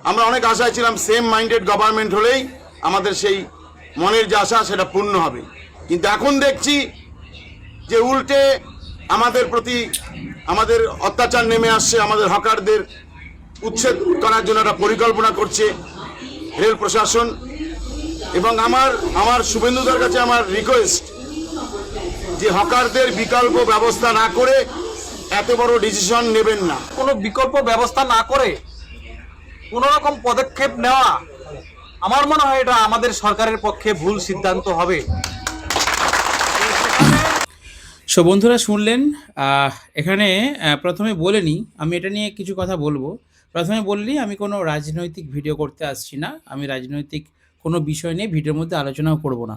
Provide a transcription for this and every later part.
আমরা অনেক আশায় ছিলাম সেম মাইন্ডেড গভর্নমেন্ট হলেই আমাদের সেই মনের যে আশা সেটা পূর্ণ হবে, কিন্তু এখন দেখছি যে উল্টে আমাদের প্রতি আমাদের অত্যাচার নেমে আসছে। আমাদের হকারদের উচ্ছেদ করার জন্য একটা পরিকল্পনা করছে রেল প্রশাসন। এবং আমার শুভেন্দুদের কাছে আমার রিকোয়েস্ট যে হকারদের বিকল্প ব্যবস্থা না করে এত বড় ডিসিশন নেবেন না। কোনো বিকল্প ব্যবস্থা না করে কোনো রকম পদক্ষেপ নেওয়া আমার মনে হয় এটা আমাদের সরকারের পক্ষে ভুল সিদ্ধান্ত হবে। সো বন্ধুরা শুনলেন, এখানে প্রথমে বলে নিই, আমি এটা নিয়ে কিছু কথা বলবো। প্রথমে বললি আমি কোনো রাজনৈতিক ভিডিও করতে আসছি না, আমি রাজনৈতিক কোনো বিষয় নিয়ে ভিডিওর মধ্যে আলোচনাও করব না।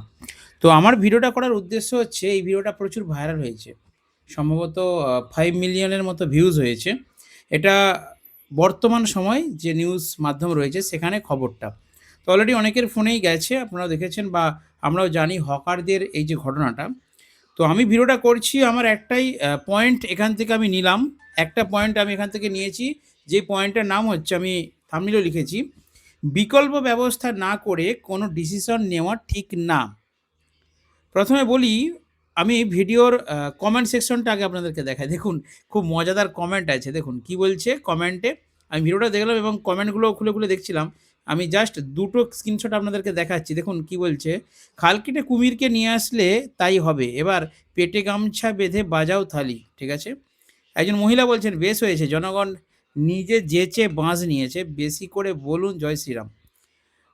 তো আমার ভিডিওটা করার উদ্দেশ্য হচ্ছে, এই ভিডিওটা প্রচুর ভাইরাল হয়েছে, সম্ভবত 5 মিলিয়নের মতো ভিউজ হয়েছে। এটা বর্তমান সময় যে নিউজ মাধ্যম রয়েছে সেখানে খবরটা তো অলরেডি অনেকের ফোনেই গেছে, আপনারা দেখেছেন বা আমরাও জানি হকারদের এই যে ঘটনাটা। তো আমি ভিডিওটা করছি, আমার একটাই পয়েন্ট এখান থেকে আমি নিলাম, একটা পয়েন্ট আমি এখান থেকে নিয়েছি, যে পয়েন্টটার নাম হচ্ছে, আমি থাম্বনেইলেও লিখেছি, বিকল্প ব্যবস্থা না করে কোনো ডিসিশন নেওয়া ঠিক না। প্রথমে বলি, আমি ভিডিওর কমেন্ট সেকশনটা আগে আপনাদেরকে দেখাই। দেখুন খুব মজাদার কমেন্ট আছে, দেখুন কি বলছে কমেন্টে। আমি ভিডিওটা দেখলাম এবং কমেন্টগুলো খুলে খুলে দেখছিলাম। আমি জাস্ট দুটো স্ক্রিনশট আপনাদেরকে দেখাচ্ছি। দেখুন কি বলছে, খাল কেটে কুমিরকে নিয়ে আসলে তাই হবে, এবার পেটে গামছা বেঁধে বাজাও থালি। ঠিক আছে। একজন মহিলা বলছেন, বেশ হয়েছে, জনগণ নিজে যেচে বাঁশ নিয়েছে, বেশি করে বলুন জয় শ্রীরাম।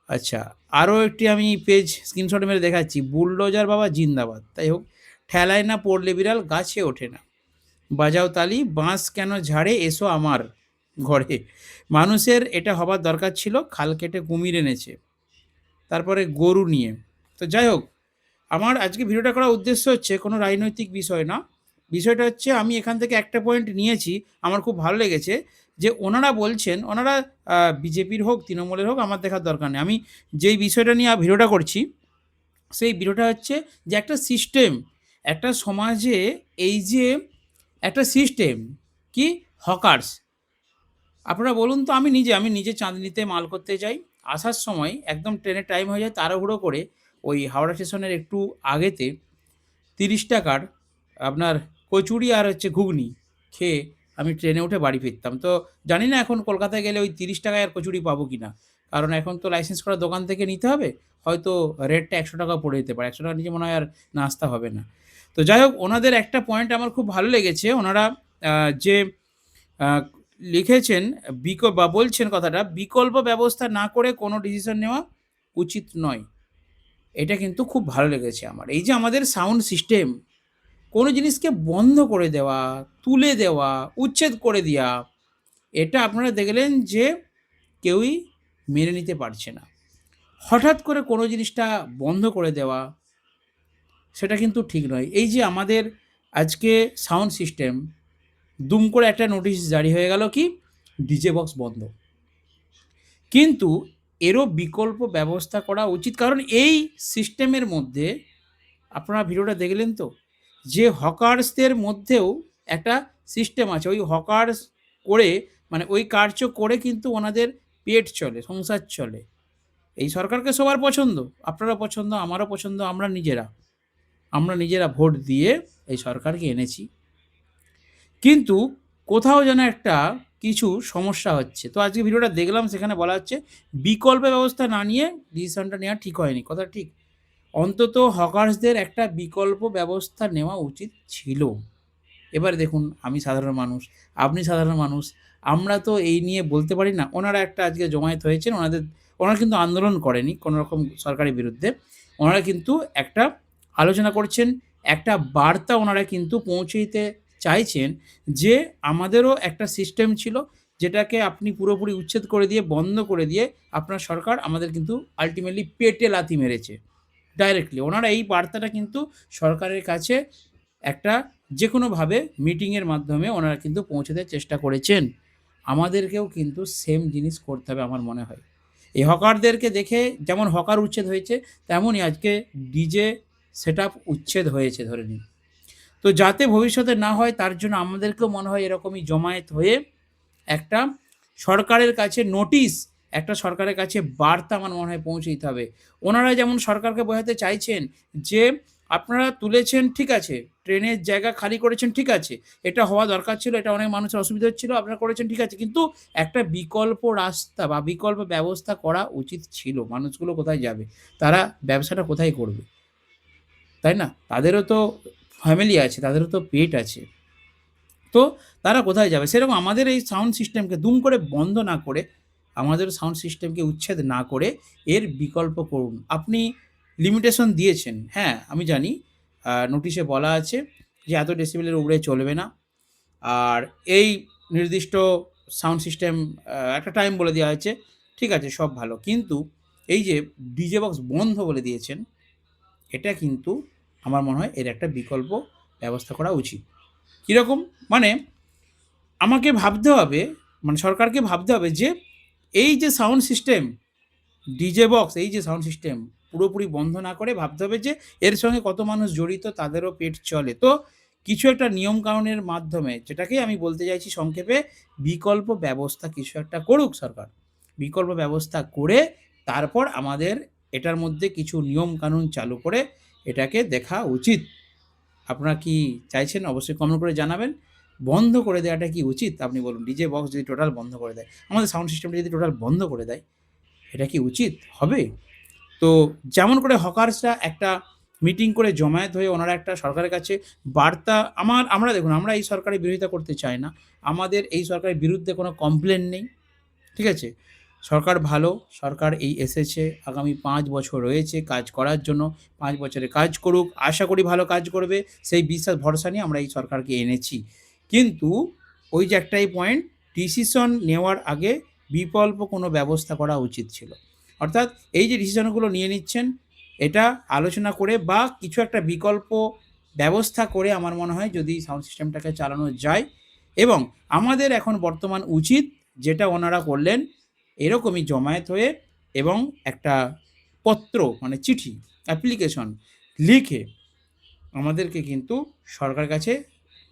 আচ্ছা, আরও একটি আমি পেজ স্ক্রিনশট মেরে দেখাচ্ছি, বুলডোজার বাবা জিন্দাবাদ। তাই হোক, ঠেলায় না পড়লে বিড়াল গাছে ওঠে না, বাজাও তালি, বাঁশ কেন ঝাড়ে, এসো আমার ঘরে, মানুষের এটা হবার দরকার ছিল, খাল কেটে কুমির এনেছে। তারপরে গরু নিয়ে। তো যাই হোক, আমার আজকে ভিডিওটা করার উদ্দেশ্য হচ্ছে কোনো রাজনৈতিক বিষয় না, বিষয়টা হচ্ছে আমি এখান থেকে একটা পয়েন্ট নিয়েছি, আমার খুব ভালো লেগেছে যে ওনারা বলছেন, ওনারা বিজেপির হোক তৃণমূলের হোক আমার দেখার দরকার নেই, আমি যেই বিষয়টা নিয়ে ভিডিওটা করছি সেই ভিডিওটা হচ্ছে যে একটা সিস্টেম, একটা সমাজে এই যে একটা সিস্টেম কি, হকার্স। আপনারা বলুন তো, আমি নিজে চাঁদনিতে মাল করতে যাই, আসার সময় একদম ট্রেনের টাইম হয়ে যায়, তাড়াহুড়ো করে ওই হাওড়া স্টেশনের একটু আগেতে 30 টাকার আপনার কচুরি আর হচ্ছে ঘুগনি খেয়ে আমি ট্রেনে উঠে বাড়ি ফিরতাম। তো জানি না এখন কলকাতায় গেলে ওই 30 টাকায় আর কচুরি পাবো কি না, কারণ এখন তো লাইসেন্স করা দোকান থেকে নিতে হবে, হয়তো রেটটা 100 টাকা পড়ে যেতে পারে, 100 টাকার নিচে মনে হয় আর নাস্তা হবে না। তো যাই হোক, ওনাদের একটা পয়েন্ট আমার খুব ভালো লেগেছে, ওনারা যে আহ, লিখেছেন বা বলছেন কথাটা, বিকল্প ব্যবস্থা না করে কোনো ডিসিশন নেওয়া উচিত নয়। এটা কিন্তু খুব ভালো লেগেছে আমার। এই যে আমাদের সাউন্ড সিস্টেম, কোনো জিনিসকে বন্ধ করে দেওয়া, তুলে দেওয়া, উচ্ছেদ করে দেওয়া, এটা আপনারা দেখলেন যে কেউই মেনে নিতে পারছে না। হঠাৎ করে কোনো জিনিসটা বন্ধ করে দেওয়া, সেটা কিন্তু ঠিক নয়। এই যে আমাদের আজকে সাউন্ড সিস্টেম, দুম করে একটা নোটিশ জারি হয়ে গেল কি, ডিজে বক্স বন্ধ, কিন্তু এরও বিকল্প ব্যবস্থা করা উচিত, কারণ এই সিস্টেমের মধ্যে আপনারা ভিডিওটা দেখলেন তো, যে হকার্সদের মধ্যেও একটা সিস্টেম আছে, ওই হকার্স করে মানে ওই কার্য করে কিন্তু ওনাদের পেট চলে, সংসার চলে। এই সরকারকে সবার পছন্দ, আপনারা পছন্দ, আমারও পছন্দ, আমরা নিজেরা ভোট দিয়ে এই সরকারকে এনেছি, কিন্তু কোথাও যেন একটা কিছু সমস্যা হচ্ছে। তো আজকে ভিডিওটা দেখলাম, সেখানে বলা হচ্ছে বিকল্প ব্যবস্থা না নিয়ে ডিসিশনটা নেওয়া ঠিক হয়নি, কথা ঠিক। অন্তত হকার্সদের একটা বিকল্প ব্যবস্থা নেওয়া উচিত ছিল। এবার দেখুন, আমি সাধারণ মানুষ, আপনি সাধারণ মানুষ, আমরা তো এই নিয়ে বলতে পারি না। ওনারা একটা আজকে জমায়েত হয়েছেন, ওনারা কিন্তু আন্দোলন করেনি কোনো রকম সরকারের বিরুদ্ধে, ওনারা কিন্তু একটা আলোচনা করছেন, একটা বার্তা ওনারা কিন্তু পৌঁছে দিতে চাইছেন যে আমাদেরও একটা সিস্টেম ছিল, যেটাকে আপনি পুরোপুরি উচ্ছেদ করে দিয়ে, বন্ধ করে দিয়ে আপনার সরকার আমাদের কিন্তু আল্টিমেটলি পেটে লাথি মেরেছে ডাইরেক্টলি। ওনারা এই বার্তাটা কিন্তু সরকারের কাছে একটা যে কোনোভাবে মিটিংয়ের মাধ্যমে ওনারা কিন্তু পৌঁছে দেওয়ার চেষ্টা করেছেন। আমাদেরকেও কিন্তু সেম জিনিস করতে হবে আমার মনে হয়। এই হকারদেরকে দেখে যেমন হকার উচ্ছেদ হয়েছে, তেমনই আজকে ডিজে সেটআপ উচ্ছেদ হয়েছে ধরে নিন। তো যাতে ভবিষ্যতে না হয় তার জন্য আমাদেরকেও মনে হয় এরকমই জমায়েত হয়ে একটা সরকারের কাছে নোটিশ একটা সরকারের কাছে বার্তা আমার মনে হয় পৌঁছে দিতে হবে। ওনারা যেমন সরকারকে বোঝাতে চাইছেন যে আপনারা তুলেছেন ঠিক আছে, ট্রেনের জায়গা খালি করেছেন ঠিক আছে, এটা হওয়া দরকার ছিল, এটা অনেক মানুষের অসুবিধা হচ্ছিল, আপনারা করেছেন ঠিক আছে, কিন্তু একটা বিকল্প রাস্তা বা বিকল্প ব্যবস্থা করা উচিত ছিল। মানুষগুলো কোথায় যাবে? তারা ব্যবসাটা কোথায় করবে? তাই না? তাদেরও তো ফ্যামিলি আছে, তাদেরও তো পেট আছে। তো তারা কোথায় যাবে? সেরকম আমাদের এই সাউন্ড সিস্টেমকে দুম করে বন্ধ না করে, আমাদের সাউন্ড সিস্টেমকে উচ্ছেদ না করে এর বিকল্প করুন। আপনি লিমিটেশন দিয়েছেন। হ্যাঁ, আমি জানি নোটিশে বলা আছে যে এত ডেসিবেলের উপরে চলবে না। আর এই নির্দিষ্ট সাউন্ড সিস্টেম একটা টাইম বলে দেওয়া হয়েছে। ঠিক আছে, সব ভালো। কিন্তু এই যে ডিজে বক্স বন্ধ বলে দিয়েছেন, এটা কিন্তু আমার মনে হয় এর একটা বিকল্প ব্যবস্থা করা উচিত। কীরকম? মানে আমাকে ভাবতে হবে, মানে সরকারকে ভাবতে হবে যে এই যে সাউন্ড সিস্টেম, ডিজে বক্স, এই যে সাউন্ড সিস্টেম পুরোপুরি বন্ধ না করে ভাবতে হবে যে এর সঙ্গে কত মানুষ জড়িত, তাদেরও পেট চলে। তো কিছু একটা নিয়মকানুনের মাধ্যমে, যেটাকেই আমি বলতে চাইছি সংক্ষেপে, বিকল্প ব্যবস্থা কিছু একটা করুক সরকার। বিকল্প ব্যবস্থা করে তারপর আমাদের এটার মধ্যে কিছু নিয়মকানুন চালু করে এটাকে দেখা উচিত। আপনারা কি চাইছেন? অবশ্যই কমেন্ট করে জানাবেন। বন্ধ করে দেওয়াটা কি উচিত? আপনি বলুন। ডিজে বক্স যদি টোটাল বন্ধ করে দেয়, আমাদের সাউন্ড সিস্টেমটা যদি টোটাল বন্ধ করে দেয়, এটা কি উচিত হবে? তো যেমন করে হকার্সরা একটা মিটিং করে জমায়েত হয়ে ওনারা একটা সরকারের কাছে বার্তা, আমরা দেখুন, আমরা এই সরকারের বিরোধিতা করতে চাই না। আমাদের এই সরকারের বিরুদ্ধে কোনো কমপ্লেন নেই। ঠিক আছে? সরকার ভালো, সরকার এই এসেছে, আগামী 5 বছর রয়েছে কাজ করার জন্য। 5 বছরে কাজ করুক, আশা করি ভালো কাজ করবে। সেই বিশ্বাস ভরসা নিয়ে আমরা এই সরকারকে এনেছি। কিন্তু ওই যে একটাই পয়েন্ট, ডিসিশন নেওয়ার আগে বিকল্প কোনো ব্যবস্থা করা উচিত ছিল। অর্থাৎ এই যে ডিসিশনগুলো নিয়ে নিচ্ছেন, এটা আলোচনা করে বা কিছু একটা বিকল্প ব্যবস্থা করে আমার মনে হয় যদি সাউন্ড সিস্টেমটাকে চালানো যায়। এবং আমাদের এখন বর্তমান উচিত, যেটা ওনারা করলেন, এরকমই জমায়েত হয়ে এবং একটা পত্র, মানে চিঠি, অ্যাপ্লিকেশন লিখে আমাদেরকে কিন্তু সরকারের কাছে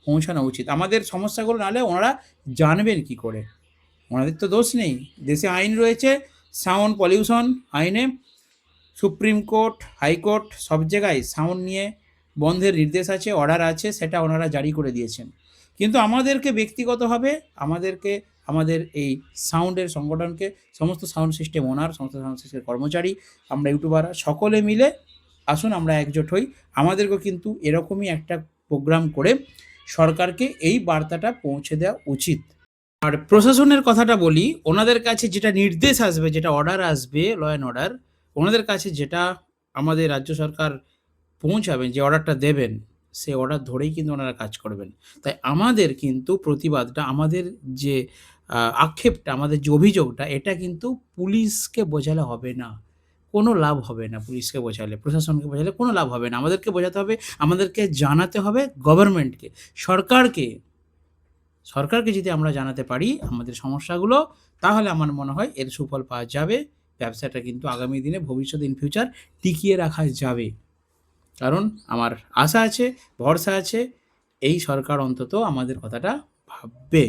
পৌঁছানো উচিত। আমাদের সমস্যাগুলো নাহলে ওনারা জানবেন কি করে? ওনাদের তো দোষ নেই। দেশে আইন রয়েছে, সাউন্ড পলিউশন আইনে সুপ্রিম কোর্ট, হাইকোর্ট সব জায়গায় সাউন্ড নিয়ে বন্ধের নির্দেশ আছে, অর্ডার আছে, সেটা ওনারা জারি করে দিয়েছেন। কিন্তু আমাদেরকে ব্যক্তিগতভাবে আমাদের এই সাউন্ডের সংগঠনকে, সমস্ত সাউন্ড সিস্টেম ওনার, সমস্ত সাউন্ড সিস্টেমের কর্মচারী, আমরা ইউটিউবাররা সকলে মিলে আসুন আমরা একজোট হই। আমাদেরকেও কিন্তু এরকমই একটা প্রোগ্রাম করে সরকারকে এই বার্তাটা পৌঁছে দেওয়া উচিত। আর প্রশাসনের কথাটা বলি, ওনাদের কাছে যেটা নির্দেশ আসবে, যেটা অর্ডার আসবে, ল অ্যান্ড অর্ডার, ওনাদের কাছে যেটা আমাদের রাজ্য সরকার পৌঁছাবেন, যে অর্ডারটা দেবেন, সেই অর্ডার ধরেই কিন্তু ওনারা কাজ করবেন। তাই আমাদের কিন্তু প্রতিবাদটা, আমাদের যে আক্ষেপটা, আমাদের যে অভিযোগটা, এটা কিন্তু পুলিশকে বোঝালে হবে না। কোনো লাভ হবে না পুলিশকে বোঝালে, প্রশাসনকে বোঝালে কোনো লাভ হবে না। আমাদেরকে বোঝাতে হবে, আমাদেরকে জানাতে হবে গভর্নমেন্টকে, সরকারকে যদি আমরা জানাতে পারি আমাদের সমস্যাগুলো, তাহলে আমার মনে হয় এর সুফল পাওয়া যাবে। ব্যবসাটা কিন্তু আগামী দিনে, ভবিষ্যৎ, ইন ফিউচার টিকিয়ে রাখা যাবে। কারণ আমার আশা আছে, ভরসা আছে, এই সরকার অন্তত আমাদের কথাটা ভাববে।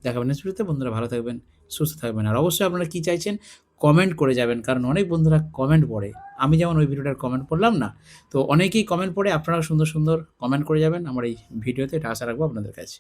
দেখা হবে নেক্সট ভিডিওতে। বন্ধুরা ভালো থাকবেন, সুস্থ থাকবেন। আর অবশ্যই আপনারা কী চাইছেন কমেন্ট করে যাবেন, কারণ অনেক বন্ধুরা কমেন্ট পড়ে। আমি যেমন ওই ভিডিওটার কমেন্ট পড়লাম না, তো অনেকেই কমেন্ট পড়ে, আপনারা সুন্দর সুন্দর কমেন্ট করে যাবেন আমার এই ভিডিওতে, এটা আশা রাখবো আপনাদের কাছে।